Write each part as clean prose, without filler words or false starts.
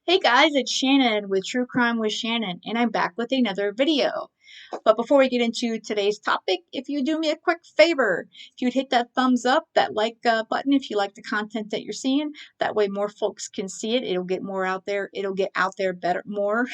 Hey guys, it's Shannon with True Crime with Shannon, and I'm back with another video. But before we get into today's topic, if you do me a quick favor, if you'd hit that thumbs up, that like button if you like the content that you're seeing, that way more folks can see it. It'll get more out there. It'll get out there better, more.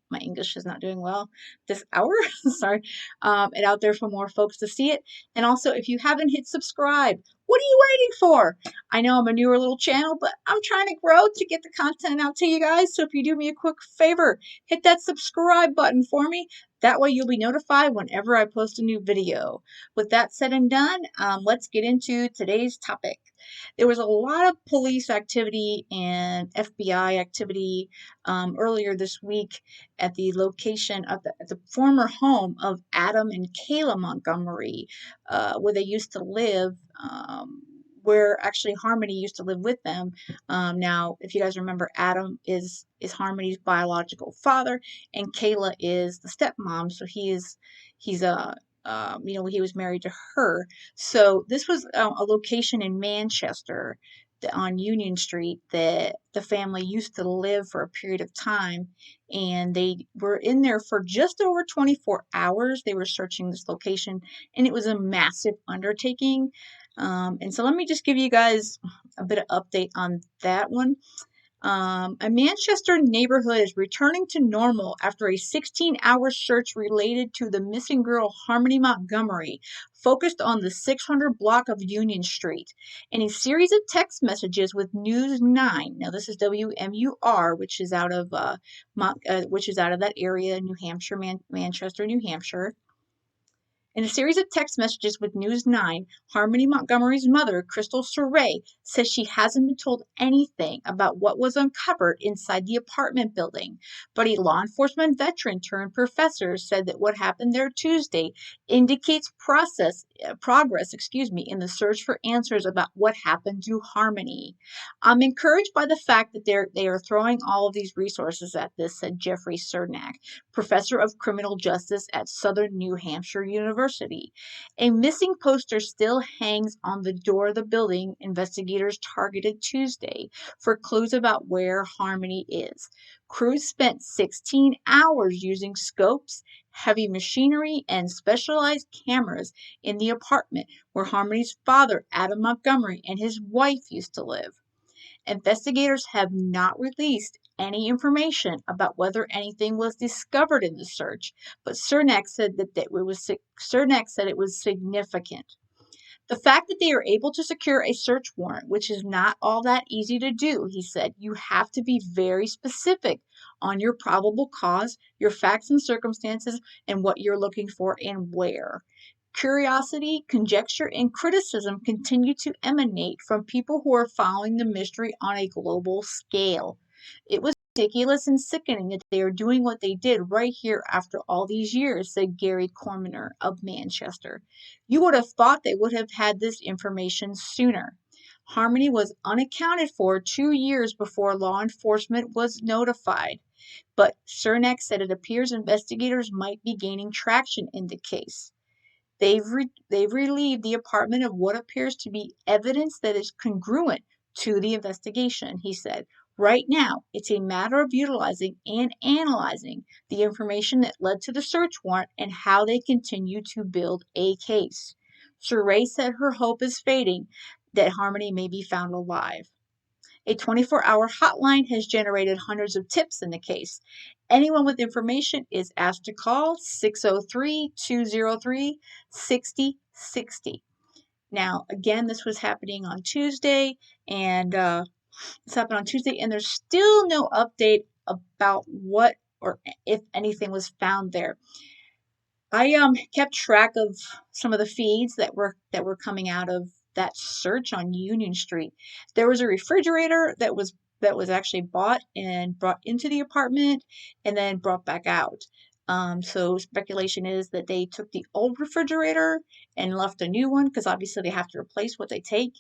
My English is not doing well this hour. Sorry. And out there for more folks to see it. And also, if you haven't hit subscribe, what are you waiting for? I know I'm a newer little channel, but I'm trying to grow to get the content out to you guys. So if you do me a quick favor, hit that subscribe button for me. That way you'll be notified whenever I post a new video. With that said and done, let's get into today's topic. There was a lot of police activity and FBI activity earlier this week at the location of the former home of Adam and Kayla Montgomery, where they used to live. Where actually Harmony used to live with them. Now, if you guys remember, Adam is Harmony's biological father, and Kayla is the stepmom. So he was married to her. So this was a location in Manchester on Union Street that the family used to live for a period of time, and they were in there for just over 24 hours. They were searching this location, and it was a massive undertaking. And so let me just give you guys a bit of update on that one. A Manchester neighborhood is returning to normal after a 16-hour search related to the missing girl Harmony Montgomery, focused on the 600 block of Union Street. In a series of text messages with News 9, now this is WMUR, which is out of that area, New Hampshire, Manchester, New Hampshire. In a series of text messages with News 9, Harmony Montgomery's mother, Crystal Surrey, says she hasn't been told anything about what was uncovered inside the apartment building, but a law enforcement veteran turned professor said that what happened there Tuesday indicates progress in the search for answers about what happened to Harmony. I'm encouraged by the fact that they are throwing all of these resources at this, said Jeffrey Cernak, professor of criminal justice at Southern New Hampshire University. A missing poster still hangs on the door of the building investigators targeted Tuesday for clues about where Harmony is. Crews spent 16 hours using scopes, heavy machinery, and specialized cameras in the apartment where Harmony's father, Adam Montgomery, and his wife used to live. Investigators have not released any information about whether anything was discovered in the search, but Cernak said it was significant. The fact that they are able to secure a search warrant, which is not all that easy to do, he said, you have to be very specific on your probable cause, your facts and circumstances, and what you're looking for and where. Curiosity, conjecture, and criticism continue to emanate from people who are following the mystery on a global scale. It was ridiculous and sickening that they are doing what they did right here after all these years, said Gary Corminer of Manchester. You would have thought they would have had this information sooner. Harmony was unaccounted for 2 years before law enforcement was notified, but Cernak said it appears investigators might be gaining traction in the case. They've relieved the apartment of what appears to be evidence that is congruent to the investigation, he said. Right now, it's a matter of utilizing and analyzing the information that led to the search warrant and how they continue to build a case. Surrey said her hope is fading that Harmony may be found alive. A 24-hour hotline has generated hundreds of tips in the case. Anyone with information is asked to call 603-203-6060. Now, again, this was happening on Tuesday, and there's still no update about what or if anything was found there. I kept track of some of the feeds that were coming out of that search on Union Street. There was a refrigerator that was actually bought and brought into the apartment and then brought back out. So speculation is that they took the old refrigerator and left a new one because obviously they have to replace what they take.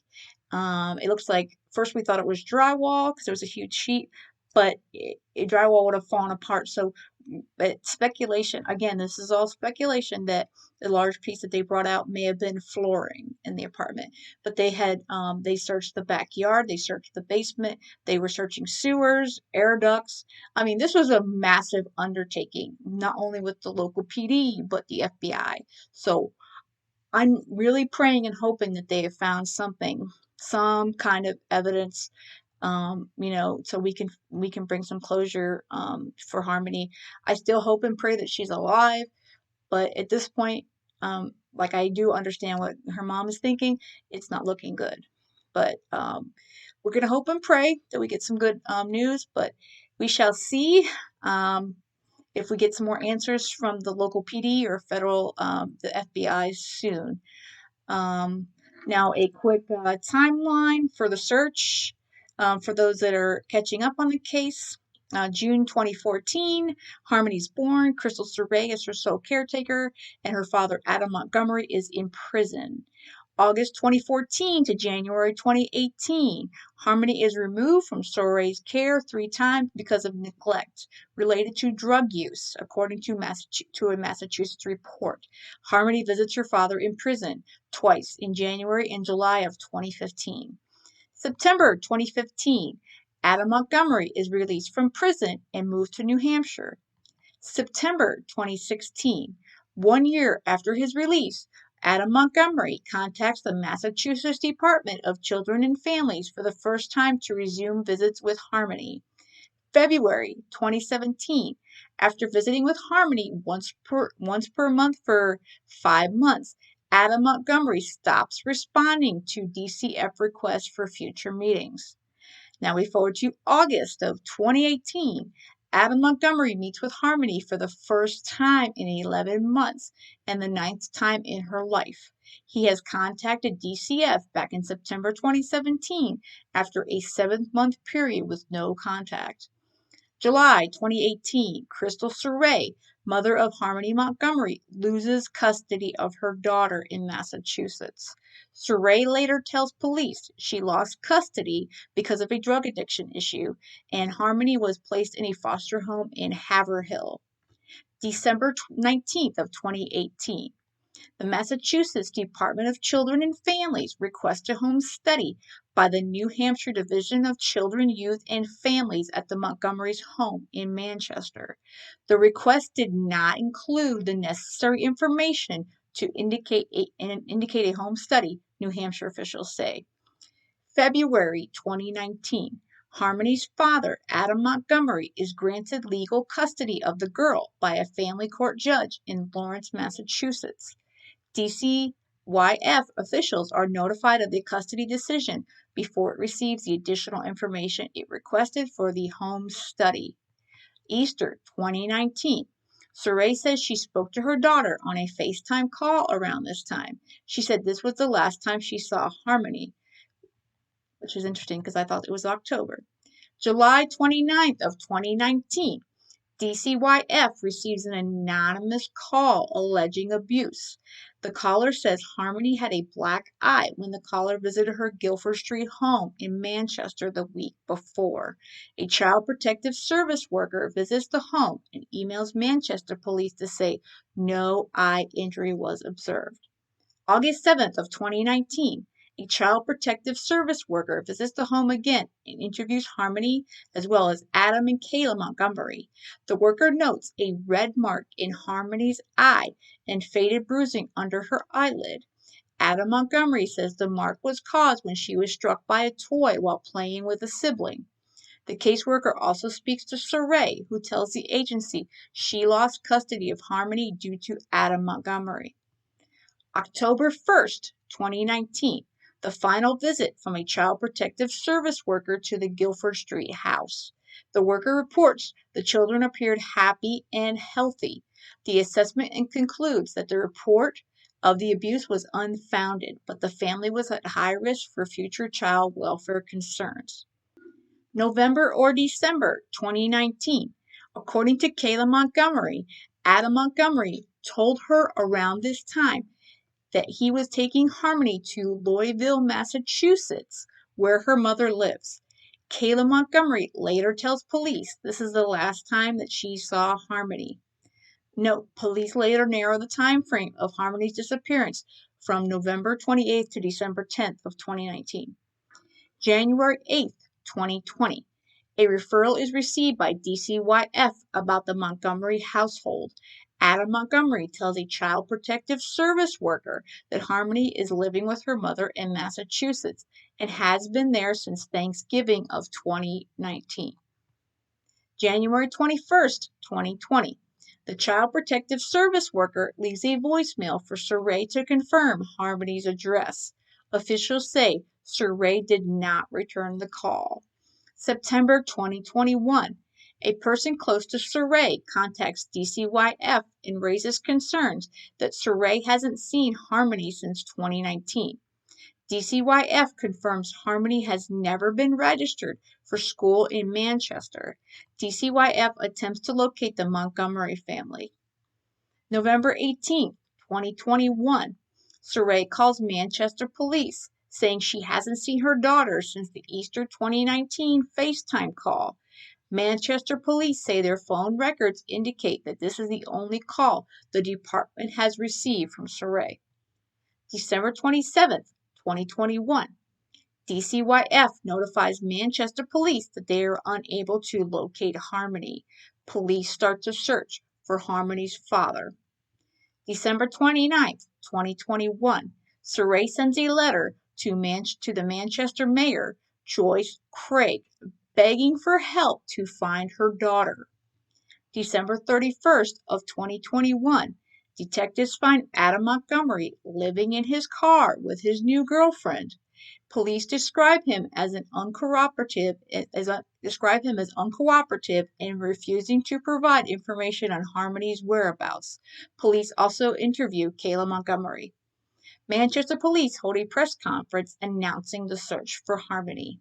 It looks like first we thought it was drywall because there was a huge sheet. but drywall would have fallen apart. So, but speculation, again, this is all speculation, that the large piece that they brought out may have been flooring in the apartment. But they searched the backyard, they searched the basement, they were searching sewers, air ducts. I mean, this was a massive undertaking, not only with the local PD, but the FBI. So I'm really praying and hoping that they have found something, some kind of evidence, so we can bring some closure for Harmony. I still hope and pray that she's alive, but at this point, like, I do understand what her mom is thinking. It's not looking good, but we're gonna hope and pray that we get some good news. But we shall see. If we get some more answers from the local PD or the FBI soon. Um, Now, a quick timeline for the search for those that are catching up on the case. June 2014, Harmony's born. Crystal Survey is her sole caretaker, and her father, Adam Montgomery, is in prison. August 2014 to January 2018, Harmony is removed from Survey's care 3 times because of neglect related to drug use, according to a Massachusetts report. Harmony visits her father in prison twice, in January and July of 2015. September 2015, Adam Montgomery is released from prison and moved to New Hampshire. September 2016, 1 year after his release, Adam Montgomery contacts the Massachusetts Department of Children and Families for the first time to resume visits with Harmony. February 2017, after visiting with Harmony once per month for 5 months, Adam Montgomery stops responding to DCF requests for future meetings. Now we forward to August of 2018. Adam Montgomery meets with Harmony for the first time in 11 months and the 9th time in her life. He has contacted DCF back in September 2017 after a 7-month period with no contact. July 2018, Crystal Survey, mother of Harmony Montgomery, loses custody of her daughter in Massachusetts. Survey later tells police she lost custody because of a drug addiction issue, and Harmony was placed in a foster home in Haverhill. December 19th of 2018. The Massachusetts Department of Children and Families requests a home study by the New Hampshire Division of Children, Youth, and Families at the Montgomery's home in Manchester. The request did not include the necessary information to indicate a home study, New Hampshire officials say. February 2019. Harmony's father, Adam Montgomery, is granted legal custody of the girl by a family court judge in Lawrence, Massachusetts. DCYF officials are notified of the custody decision before it receives the additional information it requested for the home study. Easter 2019. Surrey says she spoke to her daughter on a FaceTime call around this time. She said this was the last time she saw Harmony, which is interesting because I thought it was October. July 29th of 2019. DCYF receives an anonymous call alleging abuse. The caller says Harmony had a black eye when the caller visited her Guilford Street home in Manchester the week before. A child protective service worker visits the home and emails Manchester police to say no eye injury was observed. August 7th of 2019. A child protective service worker visits the home again and interviews Harmony as well as Adam and Kayla Montgomery. The worker notes a red mark in Harmony's eye and faded bruising under her eyelid. Adam Montgomery says the mark was caused when she was struck by a toy while playing with a sibling. The caseworker also speaks to Surrey, who tells the agency she lost custody of Harmony due to Adam Montgomery. October 1st, 2019, the final visit from a child protective service worker to the Guilford Street house. The worker reports the children appeared happy and healthy. The assessment concludes that the report of the abuse was unfounded, but the family was at high risk for future child welfare concerns. November or December 2019. According to Kayla Montgomery, Adam Montgomery told her around this time that he was taking Harmony to Louisville, Massachusetts, where her mother lives. Kayla Montgomery later tells police this is the last time that she saw Harmony. Note, police later narrow the time frame of Harmony's disappearance from November 28th to December 10th of 2019. January 8th, 2020. A referral is received by DCYF about the Montgomery household. Adam Montgomery tells a child protective service worker that Harmony is living with her mother in Massachusetts and has been there since Thanksgiving of 2019. January 21st, 2020. The Child Protective Service worker leaves a voicemail for Surrey to confirm Harmony's address. Officials say Surrey did not return the call. September 2021. A person close to Surrey contacts DCYF and raises concerns that Surrey hasn't seen Harmony since 2019. DCYF confirms Harmony has never been registered for school in Manchester. DCYF attempts to locate the Montgomery family. November 18, 2021. Surrey calls Manchester police, saying she hasn't seen her daughter since the Easter 2019 FaceTime call. Manchester police say their phone records indicate that this is the only call the department has received from Surrey. December 27th, 2021. DCYF notifies Manchester police that they are unable to locate Harmony. Police start to search for Harmony's father. December 29th, 2021. Surrey sends a letter to the Manchester mayor, Joyce Craig, begging for help to find her daughter. December 31st of 2021. Detectives find Adam Montgomery living in his car with his new girlfriend. Police describe him as uncooperative and refusing to provide information on Harmony's whereabouts. Police also interview Kayla Montgomery. Manchester police hold a press conference announcing the search for Harmony.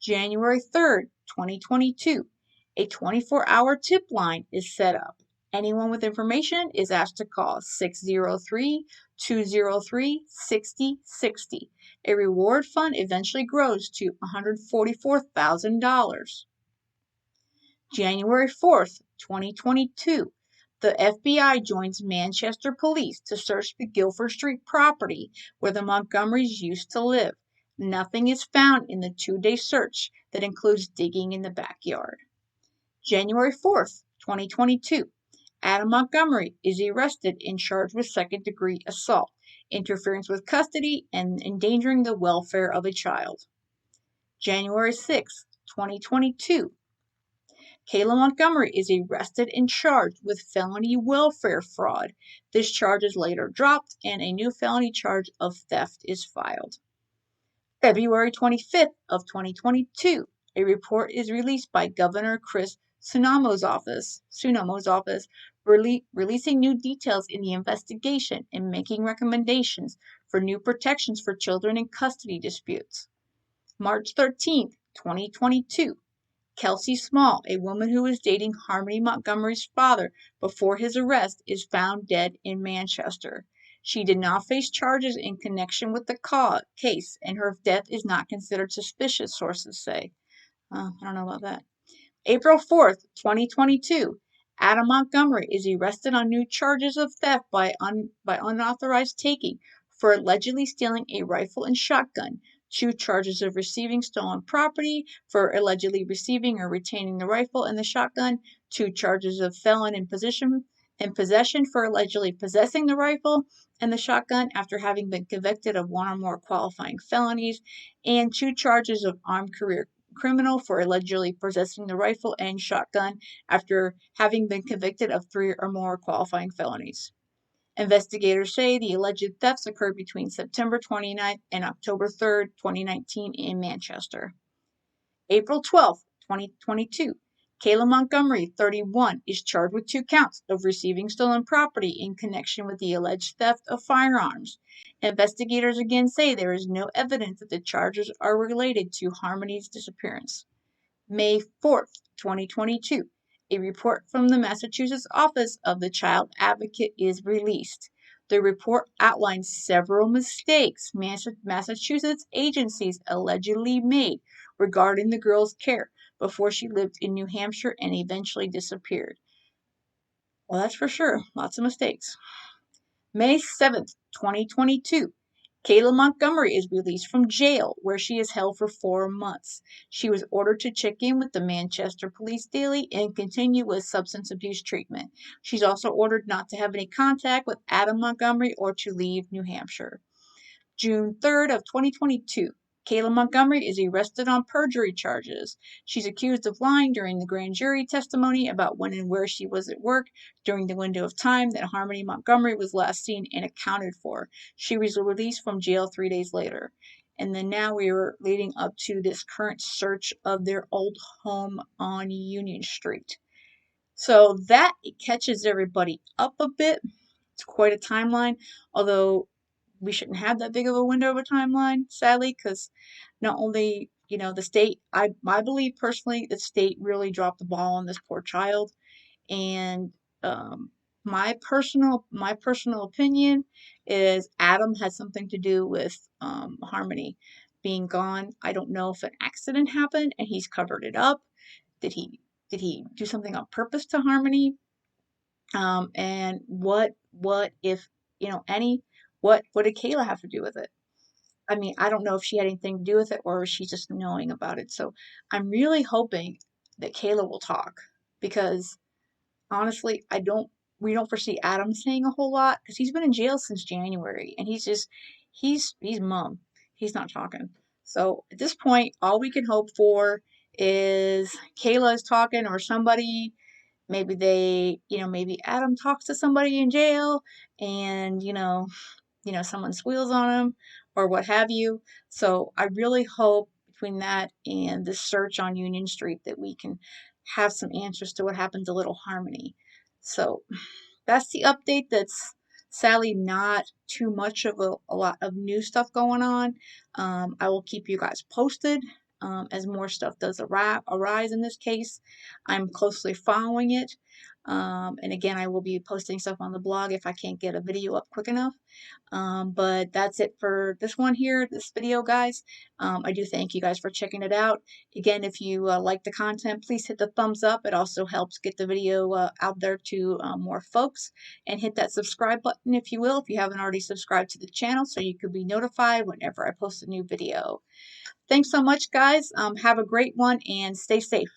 January 3rd, 2022. A 24-hour tip line is set up. Anyone with information is asked to call 603-203-6060. A reward fund eventually grows to $144,000. January 4th, 2022. The FBI joins Manchester police to search the Guildford Street property where the Montgomerys used to live. Nothing is found in the 2-day search that includes digging in the backyard. January 4th, 2022. Adam Montgomery is arrested and charged with second-degree assault, interference with custody, and endangering the welfare of a child. January 6th, 2022. Kayla Montgomery is arrested and charged with felony welfare fraud. This charge is later dropped and a new felony charge of theft is filed. February 25th of 2022, a report is released by Governor Chris Sunomo's office, releasing new details in the investigation and making recommendations for new protections for children in custody disputes. March 13th, 2022, Kelsey Small, a woman who was dating Harmony Montgomery's father before his arrest, is found dead in Manchester. She did not face charges in connection with the case, and her death is not considered suspicious, sources say. I don't know about that. April 4th, 2022. Adam Montgomery is arrested on new charges of theft by unauthorized taking for allegedly stealing a rifle and shotgun, 2 charges of receiving stolen property for allegedly receiving or retaining the rifle and the shotgun, 2 charges of felon in possession for allegedly possessing the rifle and the shotgun after having been convicted of 1 or more qualifying felonies, and 2 charges of armed career criminal for allegedly possessing the rifle and shotgun after having been convicted of 3 or more qualifying felonies. Investigators say the alleged thefts occurred between September 29th and October 3rd, 2019 in Manchester. April 12th, 2022. Kayla Montgomery, 31, is charged with 2 counts of receiving stolen property in connection with the alleged theft of firearms. Investigators again say there is no evidence that the charges are related to Harmony's disappearance. May 4th, 2022. A report from the Massachusetts Office of the Child Advocate is released. The report outlines several mistakes Massachusetts agencies allegedly made regarding the girl's care before she lived in New Hampshire and eventually disappeared. Well, that's for sure. Lots of mistakes. May 7th, 2022. Kayla Montgomery is released from jail, where she is held for 4 months. She was ordered to check in with the Manchester Police daily and continue with substance abuse treatment. She's also ordered not to have any contact with Adam Montgomery or to leave New Hampshire. June 3rd of 2022. Kayla Montgomery is arrested on perjury charges. She's accused of lying during the grand jury testimony about when and where she was at work during the window of time that Harmony Montgomery was last seen and accounted for. She was released from jail 3 days later. And then now we are leading up to this current search of their old home on Union Street. So that catches everybody up a bit. It's quite a timeline, although we shouldn't have that big of a window of a timeline, sadly, because not only, the state, I believe personally, the state really dropped the ball on this poor child. And my personal opinion is Adam had something to do with Harmony being gone. I don't know if an accident happened and he's covered it up. Did he do something on purpose to Harmony? And what if, any what did Kayla have to do with it? I mean, I don't know if she had anything to do with it or she's just knowing about it. So I'm really hoping that Kayla will talk, because honestly, we don't foresee Adam saying a whole lot because he's been in jail since January and he's mum. He's not talking. So at this point, all we can hope for is Kayla is talking, or somebody. Maybe maybe Adam talks to somebody in jail, and someone squeals on him or what have you. So I really hope between that and the search on Union Street that we can have some answers to what happened to little Harmony. So that's the update. That's sadly not too much of a lot of new stuff going on. I will keep you guys posted as more stuff does arise in this case. I'm closely following it. And again, I will be posting stuff on the blog if I can't get a video up quick enough. But that's it for this video, guys. I do thank you guys for checking it out. Again, if you like the content, please hit the thumbs up. It also helps get the video out there to more folks. And hit that subscribe button if you will, if you haven't already subscribed to the channel, so you could be notified whenever I post a new video. Thanks so much, guys. Have a great one and stay safe.